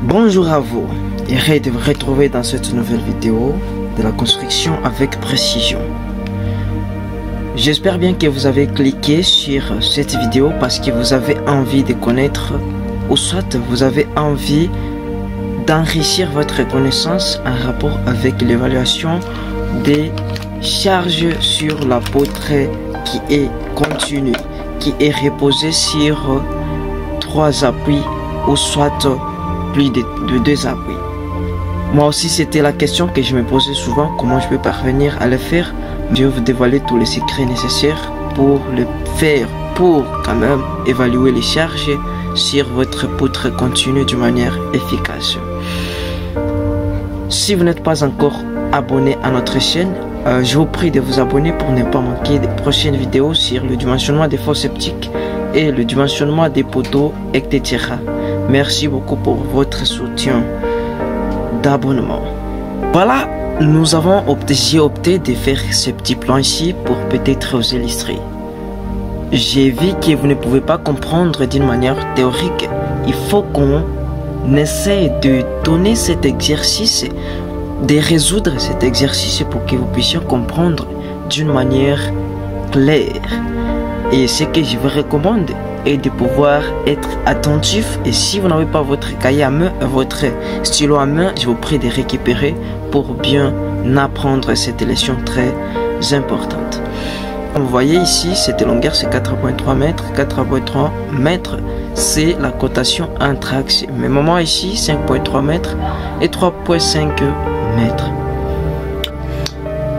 Bonjour à vous, heureux de vous retrouver dans cette nouvelle vidéo de la construction avec précision. J'espère bien que vous avez cliqué sur cette vidéo parce que vous avez envie de connaître ou soit vous avez envie d'enrichir votre connaissance en rapport avec l'évaluation des charges sur la poutre qui est continue, qui est reposée sur 3 appuis ou soit plus de 2 appuis. Moi aussi c'était la question que je me posais souvent, comment je peux parvenir à le faire. Je vais vous dévoiler tous les secrets nécessaires pour le faire, pour quand même évaluer les charges sur votre poutre continue d'une manière efficace. Si vous n'êtes pas encore abonné à notre chaîne, je vous prie de vous abonner pour ne pas manquer des prochaines vidéos sur le dimensionnement des fosses septiques et le dimensionnement des poteaux, etc. Merci beaucoup pour votre soutien d'abonnement. Voilà, j'ai opté de faire ce petit plan ici pour peut-être vous illustrer. J'ai vu que vous ne pouvez pas comprendre d'une manière théorique. Il faut qu'on essaie de donner cet exercice, de résoudre cet exercice pour que vous puissiez comprendre d'une manière claire. Et ce que je vous recommande est de pouvoir être attentif. Et si vous n'avez pas votre cahier à main, votre stylo à main, je vous prie de récupérer pour bien apprendre cette leçon très importante. Comme vous voyez ici, cette longueur c'est 4,3 mètres. 4,3 mètres, c'est la cotation entre axes. Mais moment ici, 5,3 mètres et 3,5 mètres.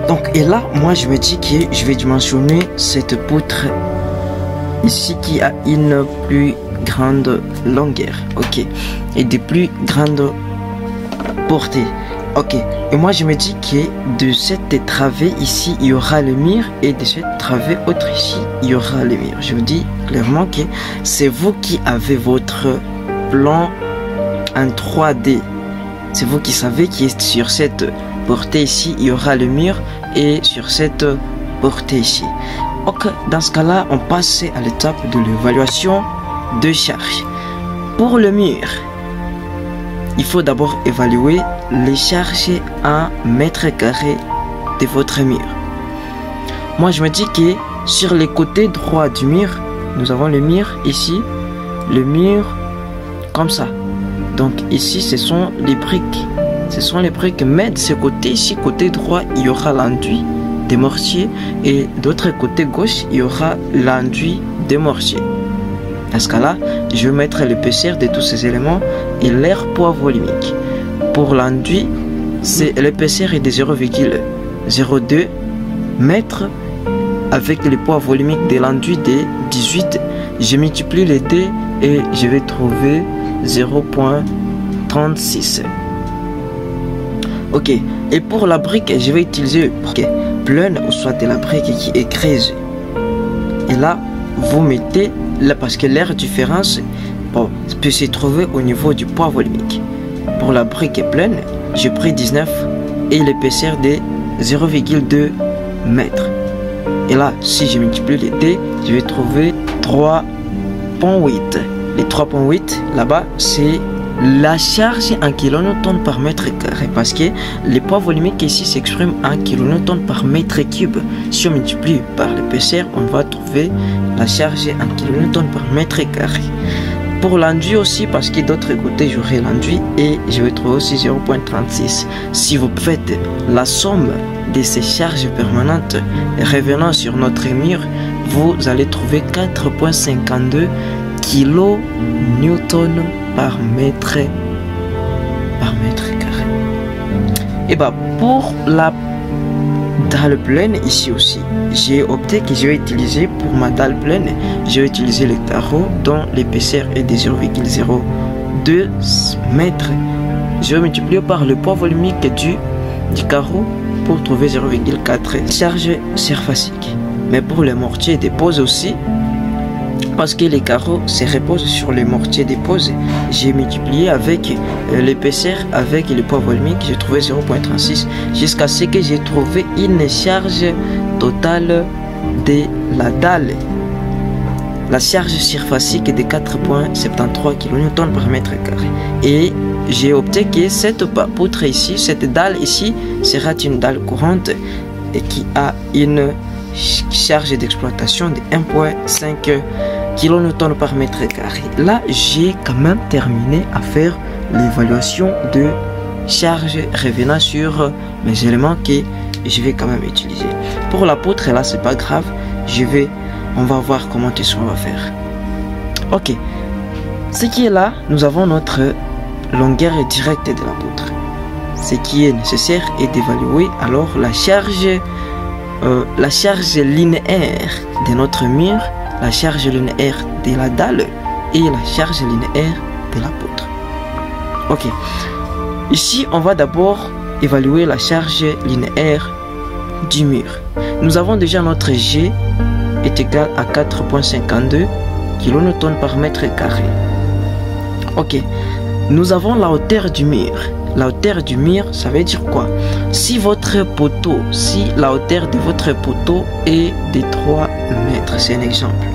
Donc, et là, moi je me dis que je vais dimensionner cette poutre ici qui a une plus grande longueur, ok, et de plus grande portée, ok. Et moi je me dis que de cette travée ici il y aura le mur et de cette travée autre ici il y aura le mur. Je vous dis clairement que c'est vous qui avez votre plan en 3D. C'est vous qui savez que sur cette portée ici il y aura le mur et sur cette portée ici. Ok, dans ce cas-là, on passe à l'étape de l'évaluation de charge. Pour le mur, il faut d'abord évaluer les charges en mètres carrés de votre mur. Moi, je me dis que sur les côtés droits du mur, nous avons le mur ici, le mur comme ça. Donc ici, ce sont les briques. Ce sont les briques, mais de ce côté ici, côté droit, il y aura l'enduit des mortiers et d'autre côté gauche il y aura l'enduit des mortiers. Dans ce cas là je vais mettre l'épaisseur de tous ces éléments et leur poids volumique. Pour l'enduit, c'est l'épaisseur est de 0,02 mètres avec le poids volumique de l'enduit de 18. Je multiplie les deux et je vais trouver 0,36. ok. Et pour la brique, je vais utiliser pleine ou soit de la brique qui est creuse. Et là, vous mettez là parce que l'air différence peut se trouver au niveau du poids volumique. Pour la brique pleine, j'ai pris 19 et l'épaisseur de 0,2 mètres. Et là, si je multiplie les deux, je vais trouver 3,8. Les 3,8 là-bas, c'est la charge en kilonewton par mètre carré parce que le poids volumique ici s'exprime en kilonewton par mètre cube. Si on multiplie par l'épaisseur, on va trouver la charge en kilonewton par mètre carré. Pour l'enduit aussi, parce que d'autre côté j'aurai l'enduit et je vais trouver aussi 0,36. Si vous faites la somme de ces charges permanentes revenant sur notre mur, vous allez trouver 4,52 kilonewton par mètre carré. Et bah pour la dalle pleine ici aussi, j'ai opté que je vais utiliser pour ma dalle pleine, je vais utiliser les carreaux dont l'épaisseur est de 0,02 mètres. Je vais multiplier par le poids volumique du carreau pour trouver 0,4 charge surfacique. Mais pour les mortiers de pose aussi, parce que les carreaux se reposent sur les mortiers de pose, j'ai multiplié avec l'épaisseur avec le poids volumique, j'ai trouvé 0,36 jusqu'à ce que j'ai trouvé une charge totale de la dalle. la charge surfacique est de 4,73 kN par mètre carré. Et j'ai opté que cette poutre ici, cette dalle ici, sera une dalle courante et qui a une charge d'exploitation de 1,5 kN par mètre carré. Là, j'ai quand même terminé à faire l'évaluation de charge revenant sur mes éléments que je vais quand même utiliser. Pour la poutre, là, c'est pas grave. On va voir comment tout ça va faire. Ok. Ce qui est là, nous avons notre longueur directe de la poutre. Ce qui est nécessaire est d'évaluer alors la charge linéaire de notre mur, la charge linéaire de la dalle et la charge linéaire de la poutre. Ok. Ici, on va d'abord évaluer la charge linéaire du mur. Nous avons déjà notre G est égal à 4,52 kN par mètre carré. Ok. Nous avons la hauteur du mur. La hauteur du mur, ça veut dire quoi? Si la hauteur de votre poteau est de 3 mètres, c'est un exemple.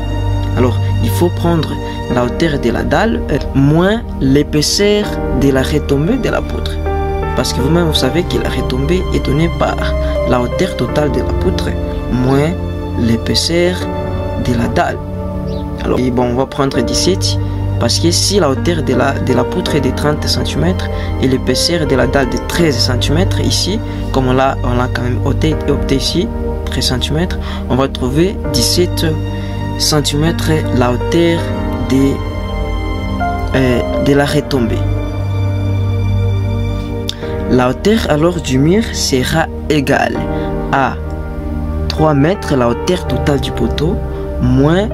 Alors, il faut prendre la hauteur de la dalle moins l'épaisseur de la retombée de la poutre. Parce que vous-même, vous savez que la retombée est donnée par la hauteur totale de la poutre moins l'épaisseur de la dalle. Alors, bon, on va prendre 17 parce que si la hauteur de la poutre est de 30 cm et l'épaisseur de la dalle de 13 cm ici, comme on l'a quand même opté ici, 13 cm, on va trouver 17 cm la hauteur de la retombée. La hauteur alors du mur sera égale à 3 mètres la hauteur totale du poteau moins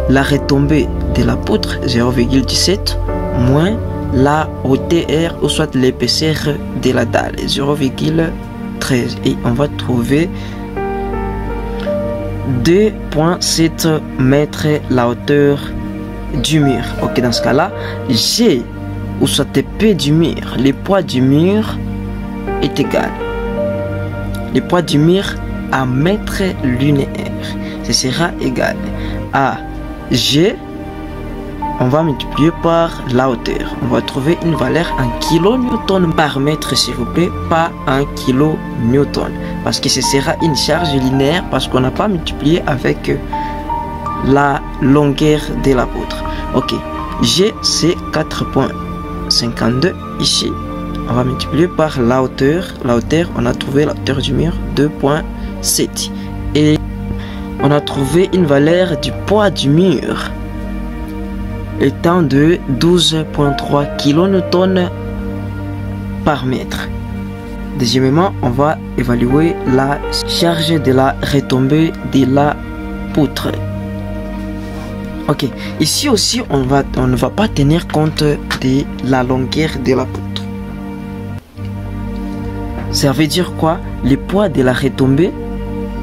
la retombée de la poutre 0,17 moins la hauteur ou soit l'épaisseur de la dalle 0,13 et on va trouver 2,7 mètres la hauteur du mur. Ok, dans ce cas là, G ou soit P du mur, le poids du mur est égal. Le poids du mur à mètre linéaire, ce sera égal à G, on va multiplier par la hauteur. On va trouver une valeur en kilonewton par mètre, s'il vous plaît, pas en kilonewton. Parce que ce sera une charge linéaire, parce qu'on n'a pas multiplié avec la longueur de la poutre. Ok, G c'est 4,52 ici. On va multiplier par la hauteur. La hauteur, on a trouvé la hauteur du mur 2,7. Et on a trouvé une valeur du poids du mur étant de 12,3 kN par mètre. Deuxièmement, on va évaluer la charge de la retombée de la poutre. Ok, ici aussi on ne va pas tenir compte de la longueur de la poutre. Ça veut dire quoi? Le poids de la retombée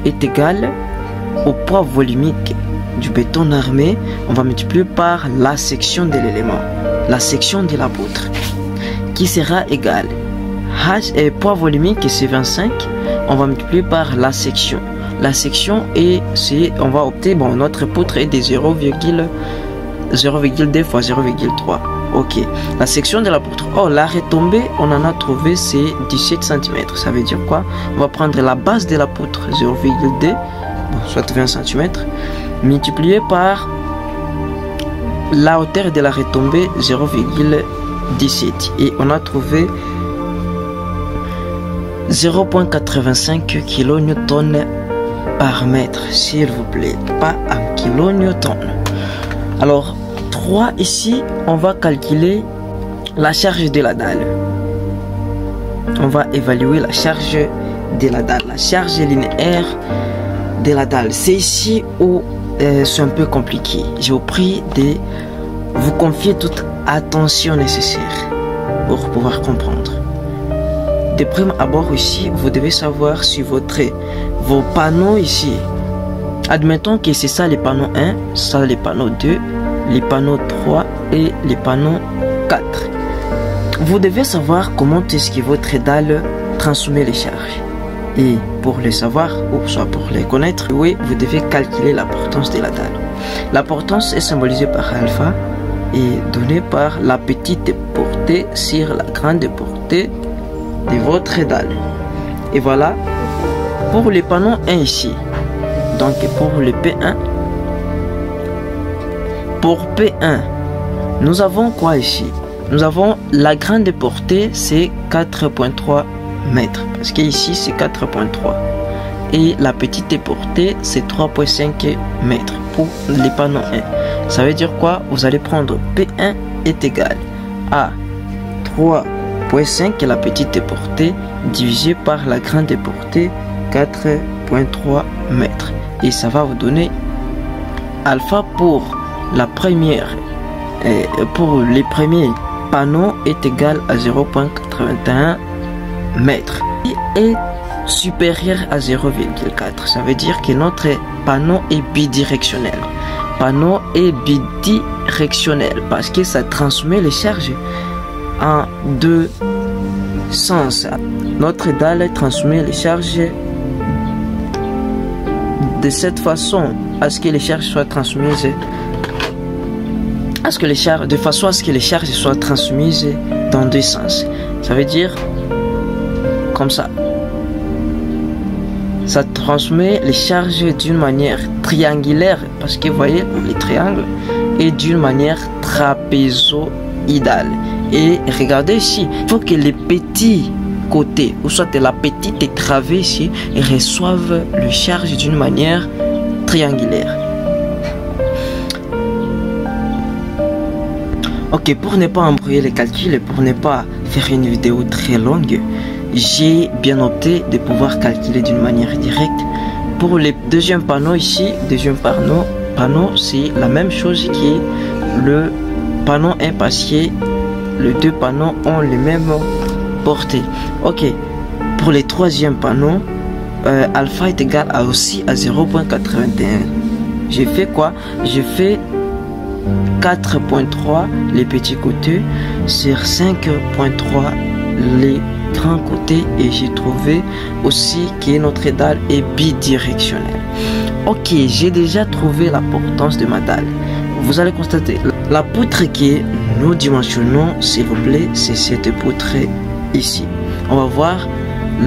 est égal au poids volumique du béton armé. On va multiplier par la section de l'élément, la section de la poutre, qui sera égale H et poids volumique c'est 25. On va multiplier par la section. La section est, on va opter, bon, notre poutre est de 0,2 fois 0,3. Ok, la section de la poutre. Oh, la retombée, on en a trouvé, c'est 17 cm. Ça veut dire quoi? On va prendre la base de la poutre, 0,2, bon, soit 20 cm, multiplié par la hauteur de la retombée, 0,17. Et on a trouvé 0,85 kN par mètre, s'il vous plaît, pas en kilonewton. Alors 3 ici, on va calculer la charge de la dalle. On va évaluer la charge de la dalle, la charge linéaire de la dalle. C'est ici où c'est un peu compliqué. Je vous prie de vous confier toute attention nécessaire pour pouvoir comprendre. De prime abord ici, vous devez savoir si vos panneaux ici, admettons que c'est ça les panneaux 1, ça les panneaux 2, les panneaux 3 et les panneaux 4. Vous devez savoir comment est-ce que votre dalle transmet les charges. Et pour le savoir, ou soit pour les connaître, oui, vous devez calculer l'importance de la dalle. La portance est symbolisée par alpha et donnée par la petite portée sur la grande portée de votre dalle. Et voilà pour le panneau 1 ici. Donc pour le P1, pour P1, nous avons quoi ici? Nous avons la grande portée, c'est 4.3 mètres, parce que ici c'est 4.3. Et la petite portée, c'est 3.5 mètres pour les panneaux 1. Ça veut dire quoi? Vous allez prendre P1 est égal à 3.5, la petite portée, divisé par la grande portée, 4.3 mètres. Et ça va vous donner alpha pour la première, pour les premiers panneaux est égal à 0.81 mètres et supérieur à 0,4. Ça veut dire que notre panneau est bidirectionnel. Panneau est bidirectionnel parce que ça transmet les charges en deux sens. Notre dalle transmet les charges de cette façon à ce que les charges soient transmises, de façon à ce que les charges soient transmises dans deux sens. Ça veut dire comme ça. Ça transmet les charges d'une manière triangulaire parce que vous voyez les triangles et d'une manière trapézoïdale. Et regardez ici, il faut que les petits côtés ou soit la petite travée ici reçoivent le charge d'une manière triangulaire. Ok, pour ne pas embrouiller les calculs et pour ne pas faire une vidéo très longue, j'ai bien opté de pouvoir calculer d'une manière directe. Pour le deuxième panneau ici, deuxième panneau c'est la même chose que le panneau 1 parce que les deux panneaux ont les mêmes portées. Ok, pour le troisième panneau, alpha est égal à aussi à 0.81. J'ai fait quoi? J'ai fait 4.3 les petits côtés sur 5.3 les grands côtés et j'ai trouvé aussi que notre dalle est bidirectionnelle. Ok, j'ai déjà trouvé la portance de ma dalle. Vous allez constater la poutre que nous dimensionnons, s'il vous plaît, c'est cette poutre ici. On va voir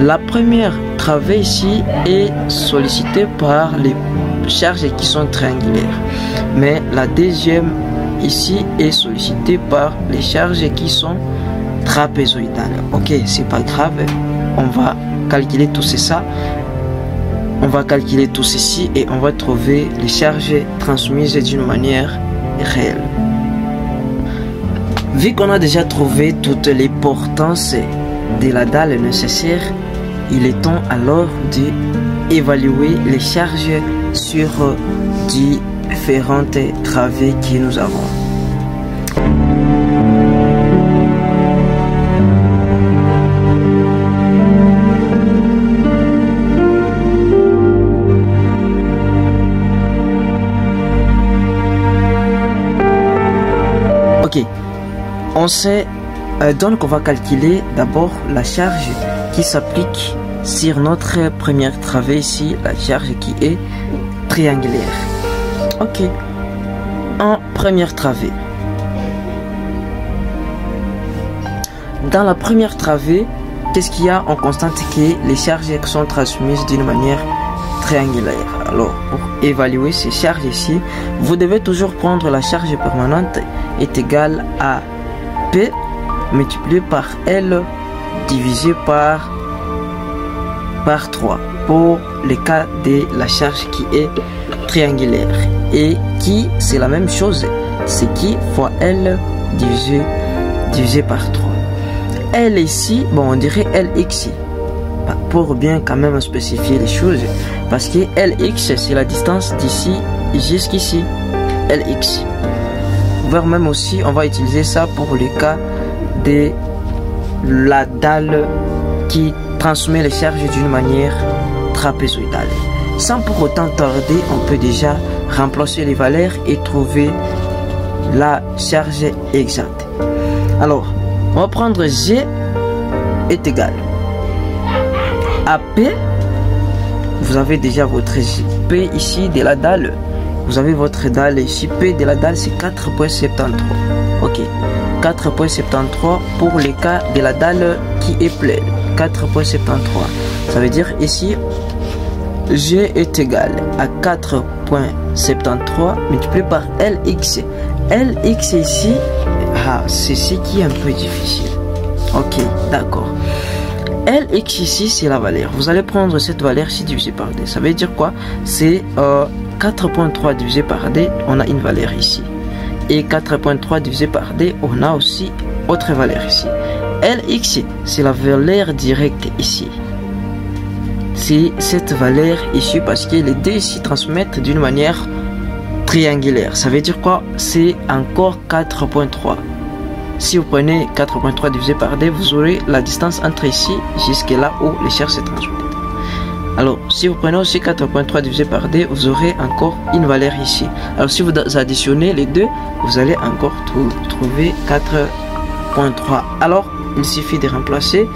la première travée ici est sollicitée par les charges qui sont triangulaires, mais la deuxième ici est sollicitée par les charges qui sont trapézoïdales. Ok, c'est pas grave, on va calculer tout ça. On va calculer tout ceci et on va trouver les charges transmises d'une manière réelle. Vu qu'on a déjà trouvé toutes les portances de la dalle nécessaire, il est temps alors d'évaluer les charges sur différentes travées que nous avons. Ok, on sait donc on va calculer d'abord la charge qui s'applique sur notre première travée ici, la charge qui est triangulaire. Ok, en première travée. Dans la première travée, qu'est-ce qu'il y a? On constate que les charges sont transmises d'une manière triangulaire. Alors, pour évaluer ces charges ici, vous devez toujours prendre la charge permanente est égale à P multiplié par L divisé par 3 pour le cas de la charge qui est triangulaire et qui c'est la même chose, c'est qui fois L divisé par 3. L ici, bon on dirait LX pour bien quand même spécifier les choses parce que LX c'est la distance d'ici jusqu'ici, LX. Voire même aussi on va utiliser ça pour le cas de la dalle qui transmet les charges d'une manière trapézoïdale. Sans pour autant tarder, on peut déjà remplacer les valeurs et trouver la charge exacte. Alors, on va prendre G est égal à P. Vous avez déjà votre P ici de la dalle. vous avez votre dalle ici. P de la dalle, c'est 4.73. Ok, 4.73 pour le cas de la dalle qui est pleine. 4.73. Ça veut dire ici, G est égal à 4.73 multiplié par LX. LX ici, c'est ce qui est un peu difficile. Ok, d'accord. LX ici, c'est la valeur. Vous allez prendre cette valeur ici divisée par D. Ça veut dire quoi? C'est 4.3 divisé par D, on a une valeur ici. Et 4.3 divisé par D, on a aussi autre valeur ici. LX, c'est la valeur directe ici. C'est cette valeur ici parce que les deux ici transmettent d'une manière triangulaire. Ça veut dire quoi? C'est encore 4.3. Si vous prenez 4.3 divisé par D, vous aurez la distance entre ici jusqu'à là où les charges se transmettent. Alors, si vous prenez aussi 4.3 divisé par D, vous aurez encore une valeur ici. Alors, si vous additionnez les deux, vous allez encore trouver 4.3. Alors, il suffit de remplacer.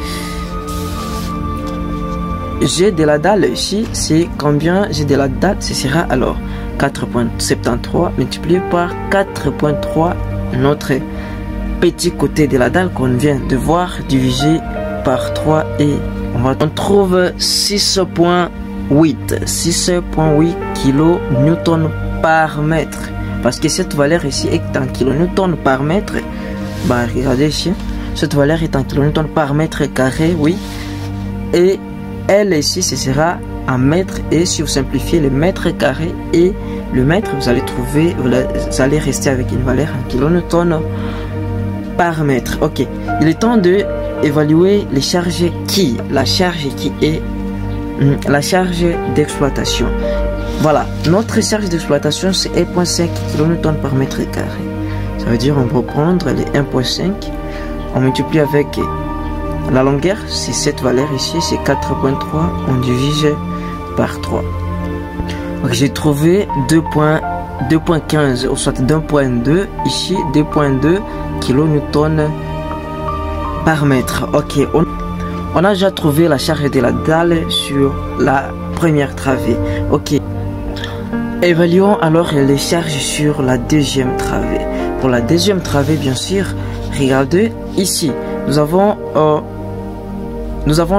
G de la dalle ici, c'est combien? G de la dalle, ce sera alors 4.73 multiplié par 4.3, notre petit côté de la dalle qu'on vient de voir, divisé par 3 et on trouve 6.8 kN par mètre, parce que cette valeur ici est en kN par mètre. Bah regardez ici, cette valeur est en kN par mètre carré, oui, et elle ici ce sera en mètre, et si vous simplifiez le mètre carré et le mètre, vous allez trouver, vous allez rester avec une valeur en kN par mètre. Ok, il est temps de évaluer les charges qui, la charge qui est la charge d'exploitation. Voilà, notre charge d'exploitation c'est 1.5 kN par mètre carré. Ça veut dire on peut prendre les 1.5, on multiplie avec la longueur, c'est cette valeur ici, c'est 4.3, on divise par 3. J'ai trouvé 2.15 ou soit 2.2 ici, 2.2 kN par mètre. Ok, on a déjà trouvé la charge de la dalle sur la première travée. Ok, évaluons alors les charges sur la deuxième travée. Pour la deuxième travée, bien sûr, regardez ici, nous avons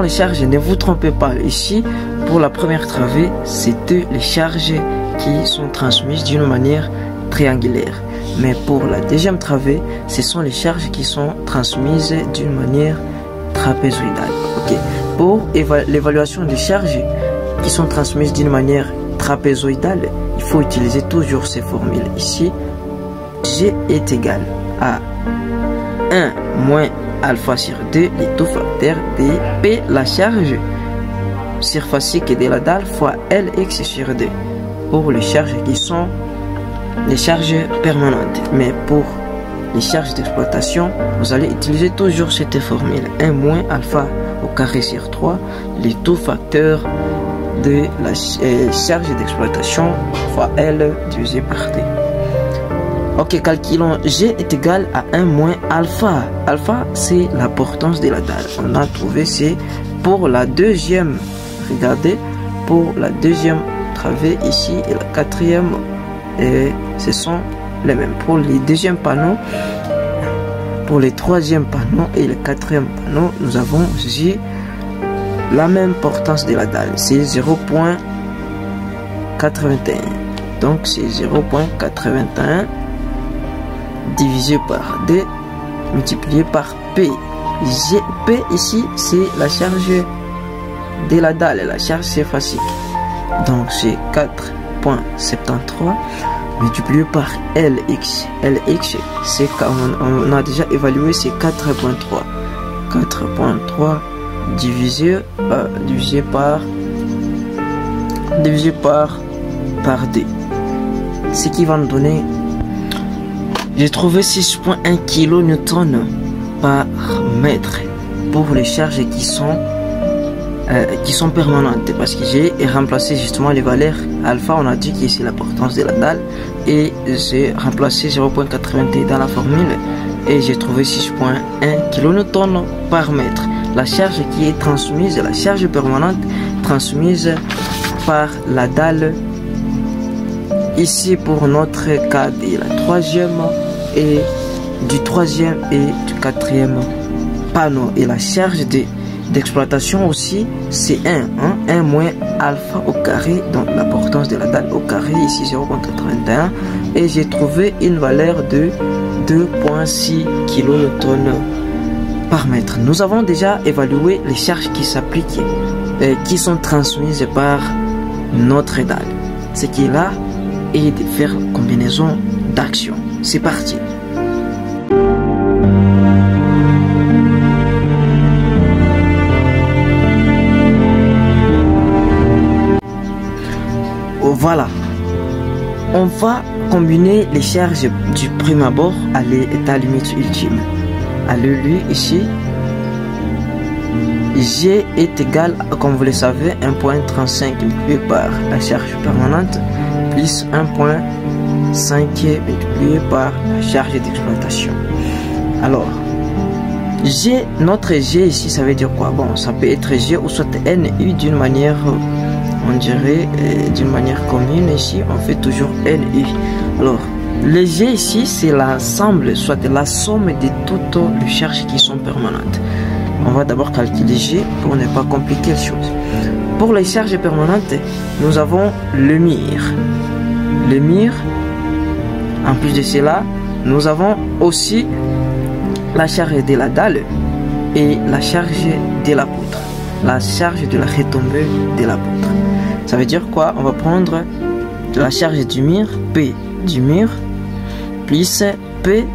les charges, ne vous trompez pas, ici pour la première travée, c'était les charges qui sont transmises d'une manière triangulaire. Mais pour la deuxième travée, ce sont les charges qui sont transmises d'une manière trapézoïdale. Ok. Pour l'évaluation des charges qui sont transmises d'une manière trapézoïdale, il faut utiliser toujours ces formules. Ici, G est égal à 1 moins alpha sur 2, les tout facteurs de P, la charge surfacique de la dalle, fois Lx sur 2. Pour les charges qui sont les charges permanentes. Mais pour les charges d'exploitation, vous allez utiliser toujours cette formule 1 moins alpha au carré sur 3, les tout facteurs de la charge d'exploitation fois L divisé par D. Ok, calculons G est égal à 1 moins alpha. Alpha, c'est la portance de la dalle. On a trouvé, c'est pour la deuxième. Regardez, pour la deuxième travée ici et la quatrième, et ce sont les mêmes. Pour les deuxièmes panneaux, pour les troisième panneaux et le quatrième panneau, nous avons ici la même portance de la dalle. C'est 0.81. Donc c'est 0.81 divisé par D multiplié par P. P ici c'est la charge de la dalle, la charge surfacique. Donc c'est 4.73 multiplié par Lx. Lx c'est comme on a déjà évalué, c'est 4.3. 4.3 divisé par D. Ce qui va nous donner, j'ai trouvé 6.1 kN par mètre pour les charges qui sont permanentes, parce que j'ai remplacé justement les valeurs alpha, on a dit que c'est la portance de la dalle, et j'ai remplacé 0.81 dans la formule et j'ai trouvé 6.1 kN par mètre. La charge qui est transmise, la charge permanente transmise par la dalle ici pour notre cas de la troisième et du troisième et du quatrième panneau. Et la charge d'exploitation aussi, c'est 1 moins alpha au carré, donc la portance de la dalle au carré, ici 0,31, et j'ai trouvé une valeur de 2,6 kN par mètre. Nous avons déjà évalué les charges qui s'appliquent, qui sont transmises par notre dalle. Ce qui est là est de faire combinaison d'action. C'est parti. Voilà, on va combiner les charges du prime abord à l'état limite ultime. À l'ELU ici, G est égal, comme vous le savez, 1,35 multiplié par la charge permanente plus 1,5 multiplié par la charge d'exploitation. Alors, G, notre G ici, ça veut dire quoi? Bon, ça peut être G ou soit NU d'une manière, on dirait, d'une manière commune. Ici, on fait toujours NU. Alors, le G ici, c'est l'ensemble, soit la somme de toutes les charges qui sont permanentes. On va d'abord calculer G pour ne pas compliquer les choses. Pour les charges permanentes, nous avons le mur. Le mur, en plus de cela, nous avons aussi la charge de la dalle et la charge de la poutre. La charge de la retombée de la poutre. Ça veut dire quoi? On va prendre la charge du mur, P du mur, plus P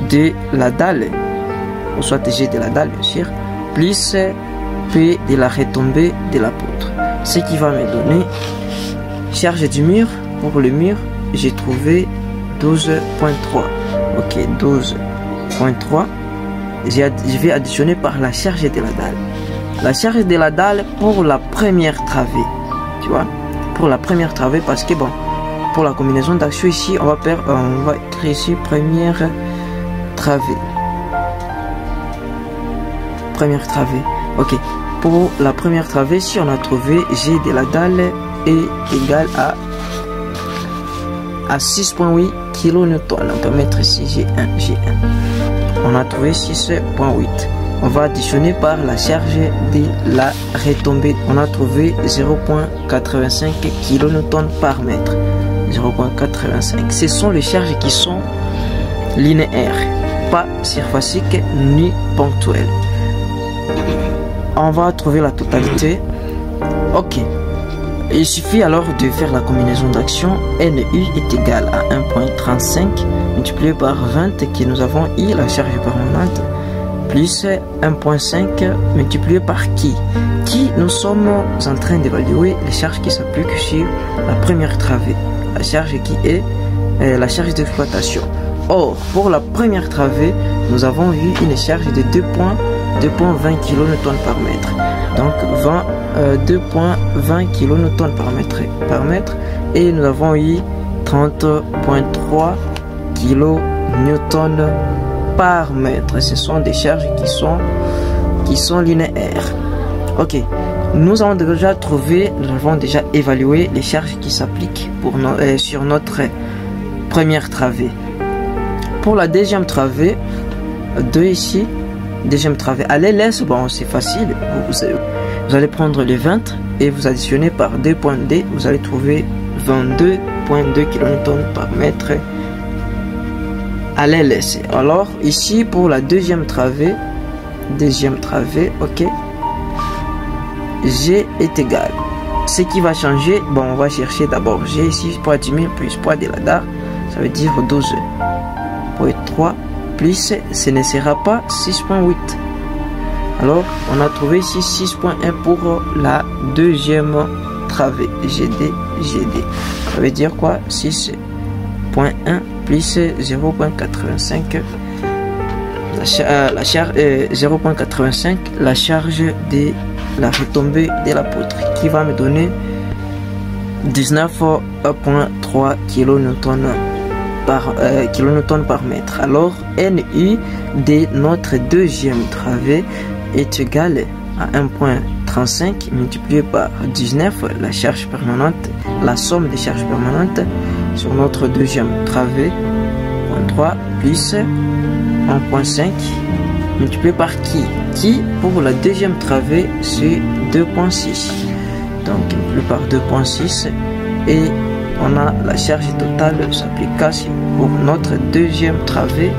de la dalle, ou soit G de la dalle bien sûr, plus P de la retombée de la poutre. Ce qui va me donner charge du mur. Pour le mur, j'ai trouvé 12,3. Ok, 12,3. Je vais additionner par la charge de la dalle. La charge de la dalle pour la première travée. Tu vois, pour la première travée, parce que bon, pour la combinaison d'action ici, on va écrire ici première travée. Première travée. Ok. Pour la première travée, si on a trouvé G de la dalle est égal à 6,8 kN. On peut mettre ici G1. On a trouvé 6,8. On va additionner par la charge de la retombée. On a trouvé 0,85 kN par mètre. 0,85. Ce sont les charges qui sont linéaires, pas surfaciques ni ponctuelles. On va trouver la totalité. Ok. Il suffit alors de faire la combinaison d'action. NU est égal à 1,35 multiplié par 20 que nous avons eu la charge permanente plus 1,5 multiplié par qui nous sommes en train d'évaluer les charges qui s'appliquent sur la première travée, la charge qui est la charge d'exploitation. Or, pour la première travée, nous avons eu une charge de 2,20 kN par mètre. Donc 2,20 kN par mètre et nous avons eu 30,3 kN par mètre. Ce sont des charges qui sont linéaires. Ok, nous avons déjà évalué les charges qui s'appliquent sur notre première travée. Pour la deuxième travée, 2 ici, deuxième travée à LS, bon c'est facile, vous allez prendre les 20 et vous additionnez par 2,2, vous allez trouver 22,2 kN par mètre à LS. Alors ici pour la deuxième travée, ok, G est égal. Ce qui va changer, bon on va chercher d'abord G ici, poids du mur plus poids de la dalle, ça veut dire 12,3 plus ce ne sera pas 6,8. Alors on a trouvé ici 6,1 pour la deuxième travée, GD. Ça veut dire quoi? 6,1 plus 0,85 la charge 0,85 la charge de la retombée de la poutre qui va me donner 19,3 kN par mètre. Alors NU de notre deuxième travée est égal à 1,35 multiplié par 19, la charge permanente, la somme des charges permanentes, sur notre deuxième travée. 3 plus 1.5 multiplié par qui pour la deuxième travée c'est 2.6, donc multiplié par 2.6 et on a la charge totale s'application pour notre deuxième travée.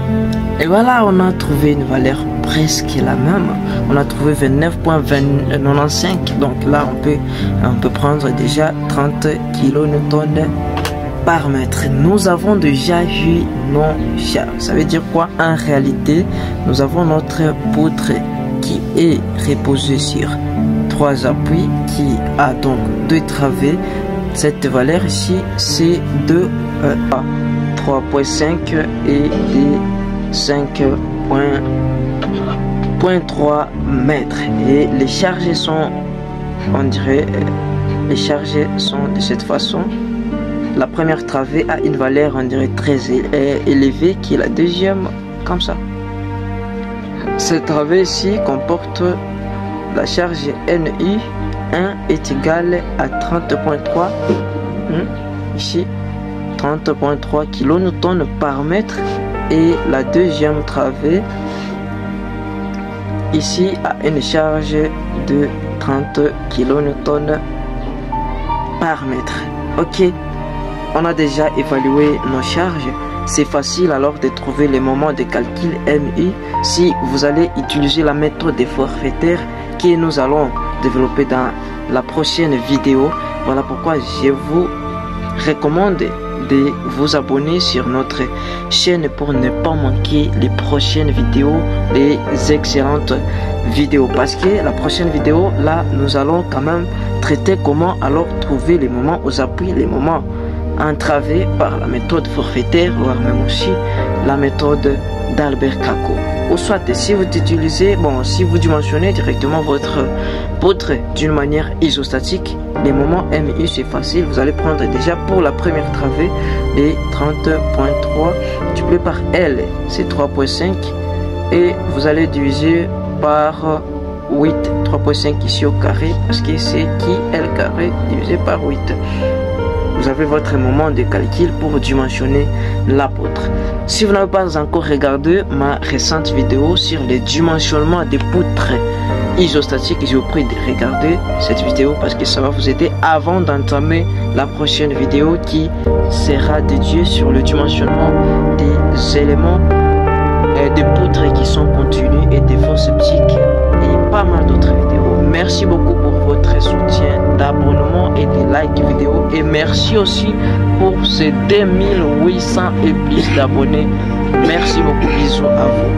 Et voilà, on a trouvé une valeur presque la même. On a trouvé 29.95. Donc là, on peut prendre déjà 30 kN par mètre. Nous avons déjà vu nos charges. Ça veut dire quoi? En réalité, nous avons notre poutre qui est reposée sur 3 appuis, qui a donc 2 travées. Cette valeur ici, c'est de 3.5 et des 5.3 mètres. Et les charges sont, on dirait, les charges sont de cette façon. La première travée a une valeur, on dirait, très élevée, qui est la deuxième, comme ça. Cette travée ici comporte la charge NI. 1 est égal à 30.3 ici 30.3 kN par mètre, et la deuxième travée ici a une charge de 30 kN par mètre. Ok, on a déjà évalué nos charges. C'est facile alors de trouver les moments de calcul MI si vous allez utiliser la méthode des forfaitaires que nous allons développer dans la prochaine vidéo. Voilà pourquoi je vous recommande de vous abonner sur notre chaîne pour ne pas manquer les prochaines vidéos, les excellentes vidéos, parce que la prochaine vidéo là nous allons quand même traiter comment alors trouver les moments aux appuis, les moments entravés par la méthode forfaitaire, voire même aussi la méthode d'Albert Kako. Ou soit si vous utilisez, si vous dimensionnez directement votre poutre d'une manière isostatique, les moments MI c'est facile. Vous allez prendre déjà pour la première travée les 30.3 multiplié par L, c'est 3.5, et vous allez diviser par 8, 3.5 ici au carré, parce que c'est qui L carré divisé par 8. Vous avez votre moment de calcul pour dimensionner la poutre. Si vous n'avez pas encore regardé ma récente vidéo sur le dimensionnement des poutres isostatiques, je vous prie de regarder cette vidéo parce que ça va vous aider avant d'entamer la prochaine vidéo qui sera dédiée sur le dimensionnement des éléments des poutres qui sont contenus et des forces optiques et pas mal d'autres vidéos. Merci beaucoup pour votre soutien d'abonnement et de like vidéo, et merci aussi pour ces 2800 et plus d'abonnés. Merci beaucoup, bisous à vous.